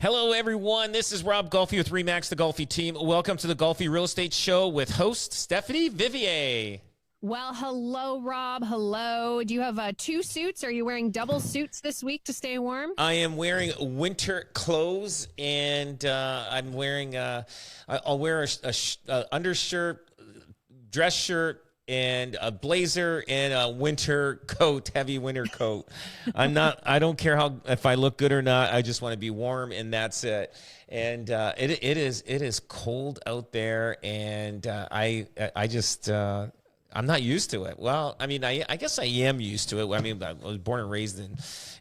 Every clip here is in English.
Hello, everyone. This is Rob Golfi with REMAX, the Golfi team. Welcome to the Golfi Real Estate Show with host Stephanie Vivier. Well, hello, Rob. Hello. Do you have two suits? Are you wearing double suits this week to stay warm? I am wearing winter clothes, and I'm wearing. I'll wear a undershirt, dress shirt, and a blazer and a winter coat, heavy winter coat. I don't care if I look good or not. I just want to be warm, and that's it. And it is cold out there, and I'm not used to it. Well, I mean, I guess I am used to it. I mean, I was born and raised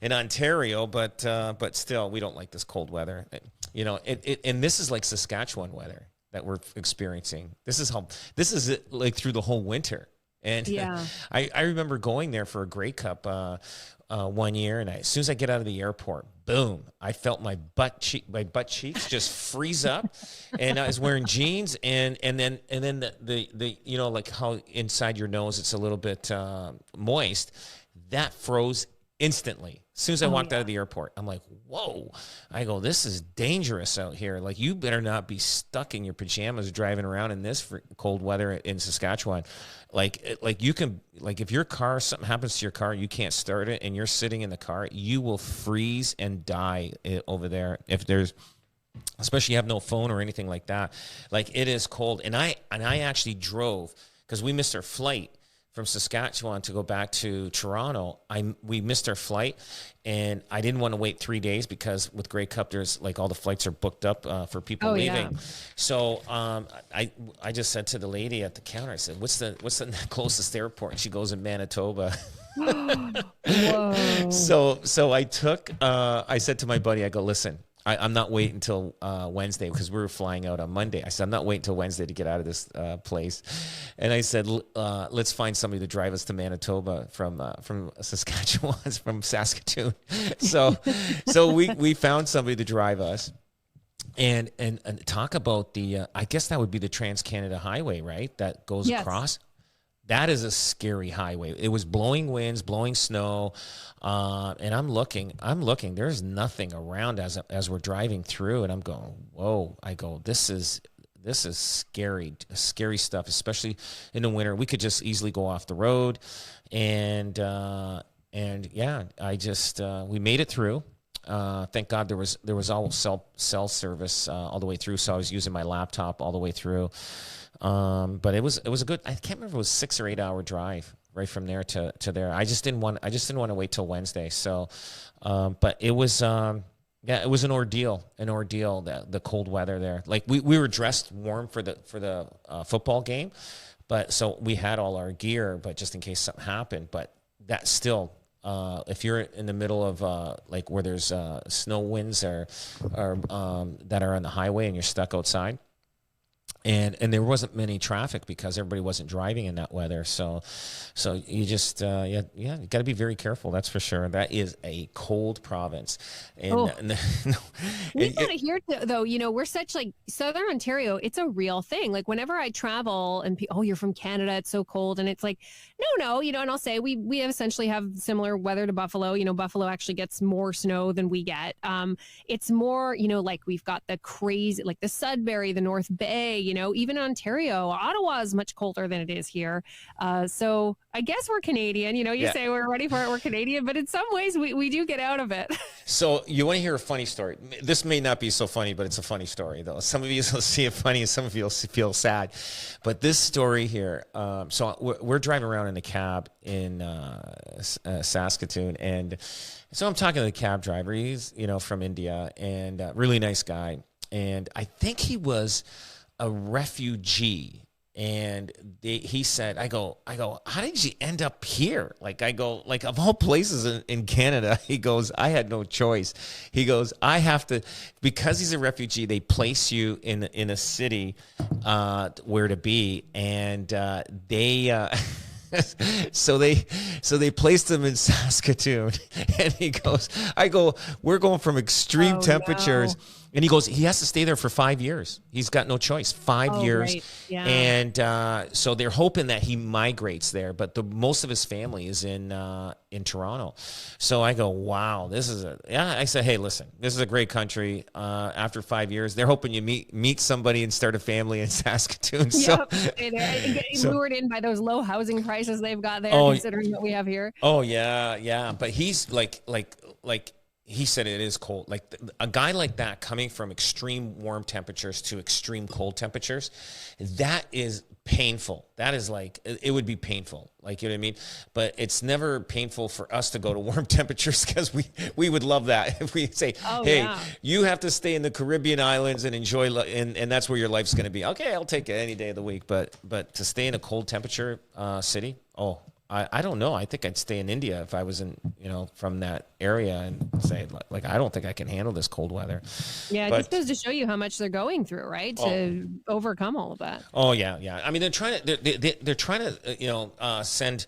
in Ontario, but still, we don't like this cold weather. And this is like Saskatchewan weather that we're experiencing. This is it, like through the whole winter. And yeah. I remember going there for a Grey Cup one year, and as soon as I get out of the airport, boom, I felt my butt cheeks just freeze up, and I was wearing jeans, and then the like how inside your nose it's a little bit moist, that froze instantly. As soon as I walked out of the airport, I'm like, whoa. I go, this is dangerous out here. Like, you better not be stuck in your pajamas driving around in this cold weather in Saskatchewan. Like you can, like, if your car, something happens to your car, you can't start it, and you're sitting in the car, you will freeze and die over there. If there's, especially you have no phone or anything like that. Like, it is cold. And I actually drove, because we missed our flight from Saskatchewan to go back to Toronto. We missed our flight, and I didn't want to wait 3 days because with Grey Cup, there's like all the flights are booked up for people leaving. Yeah. So I just said to the lady at the counter, I said, "What's the closest airport?" And she goes, "In Manitoba." Whoa. So I said to my buddy, I go, "Listen, I'm not waiting until Wednesday," because we were flying out on Monday. I said, "I'm not waiting until Wednesday to get out of this place." And I said, let's find somebody to drive us to Manitoba from Saskatchewan, from Saskatoon. So we found somebody to drive us. And talk about I guess that would be the Trans-Canada Highway, right? That goes across. That is a scary highway. It was blowing winds, blowing snow, and I'm looking. There's nothing around as we're driving through, and I'm going, whoa. I go, this is scary stuff, especially in the winter. We could just easily go off the road, and yeah, we made it through. Thank God there was all cell service all the way through, so I was using my laptop all the way through. But it was a good, I can't remember if it was 6 or 8 hour drive right from there to there. I just didn't want to wait till Wednesday. So, but it was, it was an ordeal, the cold weather there. Like we were dressed warm for the football game, but so we had all our gear, but just in case something happened. But that still, if you're in the middle of like where there's snow winds or that are on the highway and you're stuck outside, and there wasn't many traffic because everybody wasn't driving in that weather, so you just you got to be very careful. That's for sure. That is a cold province, and we got to hear though. We're such like Southern Ontario. It's a real thing. Like whenever I travel, and you're from Canada, it's so cold, and it's like no, and I'll say we essentially have similar weather to Buffalo. Buffalo actually gets more snow than we get. It's more like we've got the crazy, like the Sudbury, the North Bay. Even Ontario, Ottawa is much colder than it is here. So I guess we're Canadian. You say we're ready for it. We're Canadian, but in some ways we do get out of it. So you want to hear a funny story? This may not be so funny, but it's a funny story though. Some of you will see it funny and some of you will feel sad. But this story here, so we're driving around in a cab in Saskatoon, and so I'm talking to the cab driver. He's, from India, and really nice guy. And I think he was a refugee, and he said, I go, how did you end up here? Like, I go, like, of all places in Canada, he goes, I had no choice. He goes, I have to, because he's a refugee, they place you in a city where to be, and they so they placed him in Saskatoon, and he goes, I go, we're going from extreme temperatures. No. And he goes, he has to stay there for 5 years. He's got no choice. 5 years. Right. Yeah. And so they're hoping that he migrates there. But most of his family is in Toronto. So I go, wow, I said, hey, listen, this is a great country. After 5 years, they're hoping you meet somebody and start a family in Saskatoon. Yep. So, lured in by those low housing prices they've got there, considering what we have here. Oh, yeah. But he's like, he said it is cold. Like a guy like that coming from extreme warm temperatures to extreme cold temperatures, that is painful. That is like, it would be painful. Like, you know what I mean? But it's never painful for us to go to warm temperatures because we would love that. If we say, you have to stay in the Caribbean islands and enjoy, and that's where your life's going to be. Okay, I'll take it any day of the week. But to stay in a cold temperature city, I don't know. I think I'd stay in India if I was from that area and say, like, I don't think I can handle this cold weather. Yeah, it just goes to show you how much they're going through, right? To overcome all of that. Oh, yeah. I mean, they're trying to send,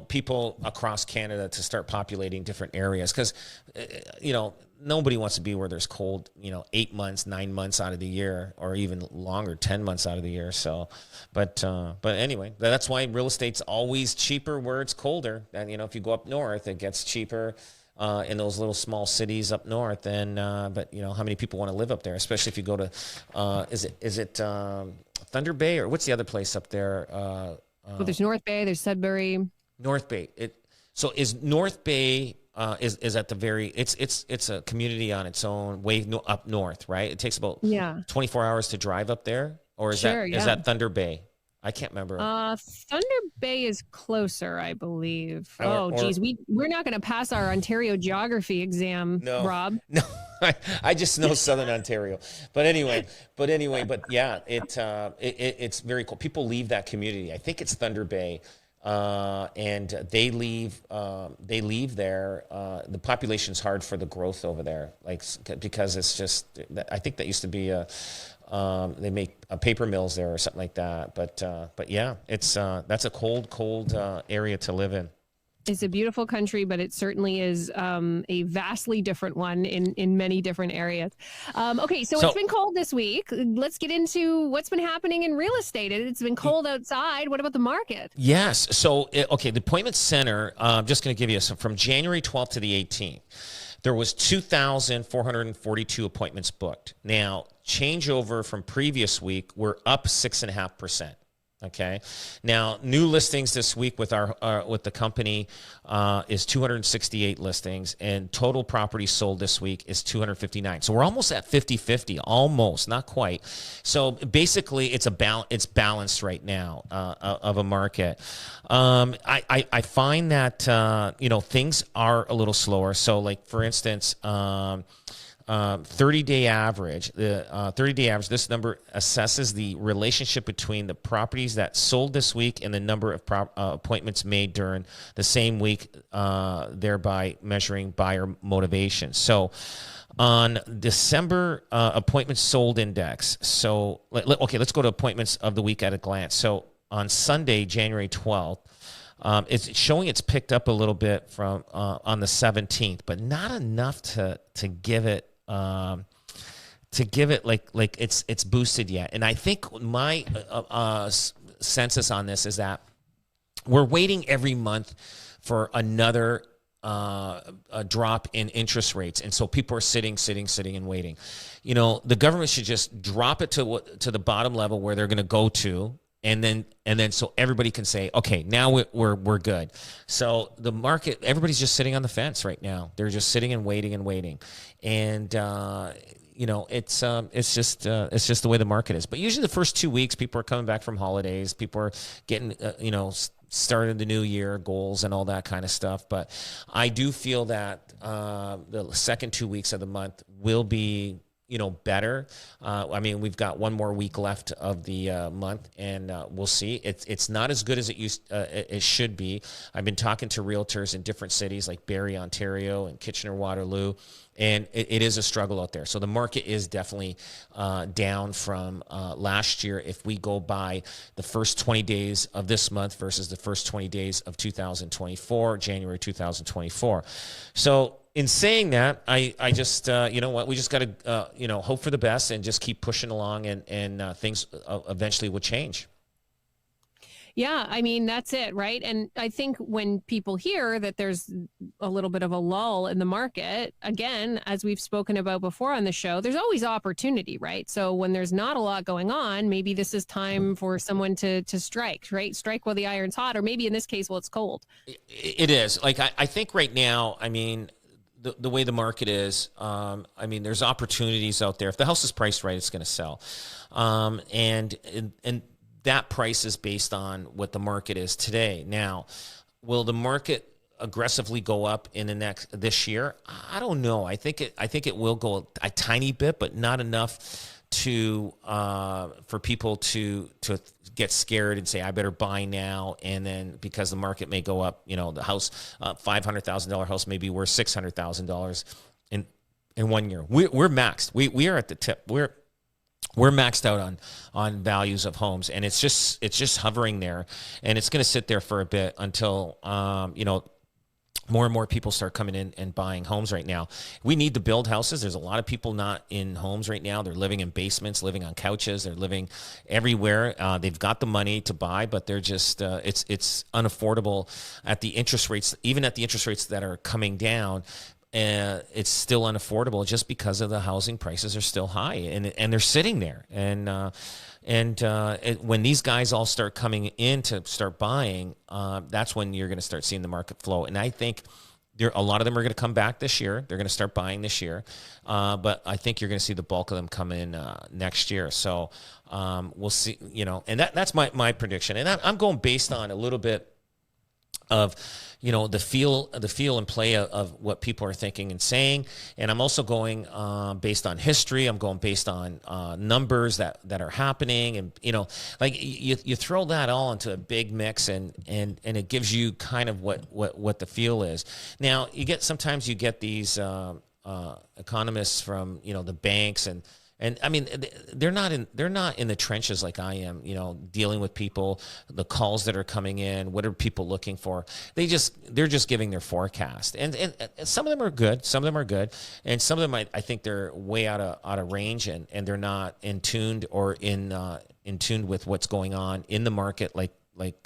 people across Canada to start populating different areas because, nobody wants to be where there's cold, 8 months, 9 months out of the year, or even longer, 10 months out of the year. So, but anyway, that's why real estate's always cheaper where it's colder. And, if you go up north, it gets cheaper in those little small cities up north. And, but how many people want to live up there, especially if you go to, is it Thunder Bay, or what's the other place up there? Well, there's North Bay, there's Sudbury. North Bay. So is North Bay, is at the very, it's a community on its own way up north, right? It takes about 24 hours to drive up there, or is that Thunder Bay? I can't remember. Thunder Bay is closer, I believe. Geez, we're not going to pass our Ontario geography exam, Rob. No, I just know Southern Ontario. But anyway, yeah, it's very cool. People leave that community. I think it's Thunder Bay. And they leave there. The population's hard for the growth over there, because it's just, I think that used to be they make paper mills there or something like that. But yeah, that's a cold area to live in. It's a beautiful country, but it certainly is a vastly different one in many different areas. Okay, so it's been cold this week. Let's get into what's been happening in real estate. It's been cold outside. What about the market? Yes. So, the Appointment Center, I'm just going to give you from January 12th to the 18th, there was 2,442 appointments booked. Now, changeover from previous week, we're up 6.5%. Okay. Now, new listings this week with with the company is 268 listings, and total properties sold this week is 259. So we're almost at 50-50, almost, not quite. So basically, it's balanced right now of a market. I find that things are a little slower. So, like, for instance, 30-day average. The 30-day average, this number assesses the relationship between the properties that sold this week and the number of appointments made during the same week, thereby measuring buyer motivation. So on December appointments sold index. So, let's go to appointments of the week at a glance. So on Sunday, January 12th, it's showing it's picked up a little bit from on the 17th, but not enough to give it like it's boosted yet. And I think my census on this is that we're waiting every month for another a drop in interest rates, and so people are sitting and waiting. The government should just drop it to the bottom level where they're going to go to. And then so everybody can say, okay, now we're good. So the market, everybody's just sitting on the fence right now. They're just sitting and waiting. And it's just the way the market is. But usually the first 2 weeks, people are coming back from holidays. People are getting starting the new year goals and all that kind of stuff. But I do feel that the second 2 weeks of the month will be better. We've got one more week left of the month, and we'll see. It's not as good as it should be. I've been talking to realtors in different cities like Barrie, Ontario, and Kitchener-Waterloo, and it is a struggle out there. So the market is definitely down from last year if we go by the first 20 days of this month versus the first 20 days of 2024, January 2024. So in saying that, I just, you know what, we just got to, you know, hope for the best and just keep pushing along, and things eventually will change. Yeah, I mean, that's it, right? And I think when people hear that there's a little bit of a lull in the market, again, as we've spoken about before on the show, there's always opportunity, right? So when there's not a lot going on, maybe this is time for someone to strike, right? Strike while the iron's hot, or maybe in this case, while it's cold. It is. Like, I think right now, I mean, the way the market is, I mean, there's opportunities out there. If the house is priced right, it's going to sell. And that price is based on what the market is today. Now, will the market aggressively go up in this year? I don't know. I think it will go a tiny bit, but not enough to for people to get scared and say, I better buy now. And then because the market may go up, you know, the house, $500,000 house may be worth $600,000 in 1 year. We're maxed. We are at the tip. We're maxed out on values of homes, and it's just hovering there, and it's going to sit there for a bit until you know, more and more people start coming in and buying homes right now. We need to build houses. There's a lot of people not in homes right now. They're living in basements, living on couches. They're living everywhere. They've got the money to buy, but they're just it's unaffordable at the interest rates, even at the interest rates that are coming down. It's still unaffordable just because of the housing prices are still high, and they're sitting there. When these guys all start coming in to start buying, that's when you're going to start seeing the market flow. And I think a lot of them are going to come back this year. They're going to start buying this year, but I think you're going to see the bulk of them come in next year. So we'll see. You know, and that's my prediction. And I'm going based on a little bit of, you know, the feel and play of what people are thinking and saying. And I'm also going based on history. I'm going based on numbers that are happening. And, you know, like you throw that all into a big mix, and it gives you kind of what the feel is. Now, sometimes you get these economists from, you know, the banks, and I mean, they're not in the trenches like I am, you know, dealing with people, the calls that are coming in, what are people looking for? They're just giving their forecast. And some of them are good. Some of them are good. And some of them, I think they're way out of range, and they're not in tuned or in tune with what's going on in the market like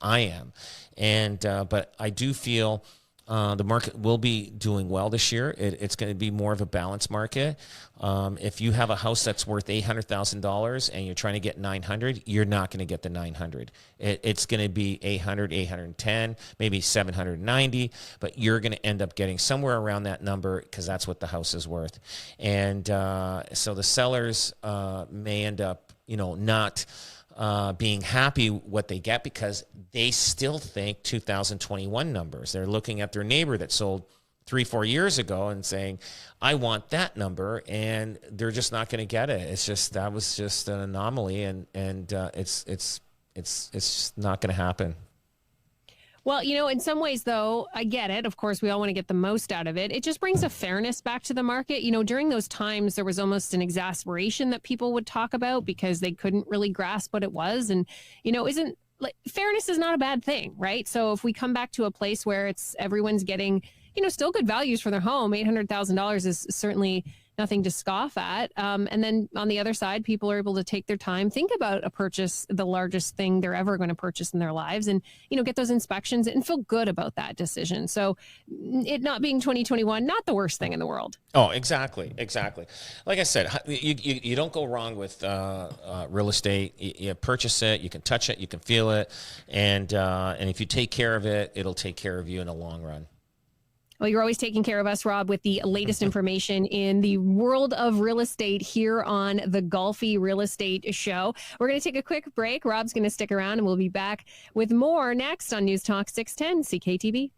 I am. And, but I do feel the market will be doing well this year. It's going to be more of a balanced market. If you have a house that's worth $800,000 and you're trying to get 900, you're not going to get the 900. It's going to be 800, 810, maybe 790, but you're going to end up getting somewhere around that number because that's what the house is worth. And so the sellers may end up, you know, not being happy what they get because they still think 2021 numbers. They're looking at their neighbor that sold 3-4 years ago and saying, I want that number, and they're just not going to get it. It's just, that was just an anomaly, and it's just not going to happen. Well, you know, in some ways, though, I get it. Of course, we all want to get the most out of it. It just brings a fairness back to the market. You know, during those times, there was almost an exasperation that people would talk about because they couldn't really grasp what it was. And, you know, fairness is not a bad thing, right? So if we come back to a place where everyone's getting, you know, still good values for their home, $800,000 is certainly nothing to scoff at. And then on the other side, people are able to take their time, think about a purchase, the largest thing they're ever going to purchase in their lives, and, you know, get those inspections and feel good about that decision. So it not being 2021, not the worst thing in the world. Oh, exactly. Like I said, you don't go wrong with real estate. You purchase it, you can touch it, you can feel it. And if you take care of it, it'll take care of you in the long run. Well, you're always taking care of us, Rob, with the latest information in the world of real estate here on the Golfi Real Estate Show. We're going to take a quick break. Rob's going to stick around, and we'll be back with more next on News Talk 610 CKTV.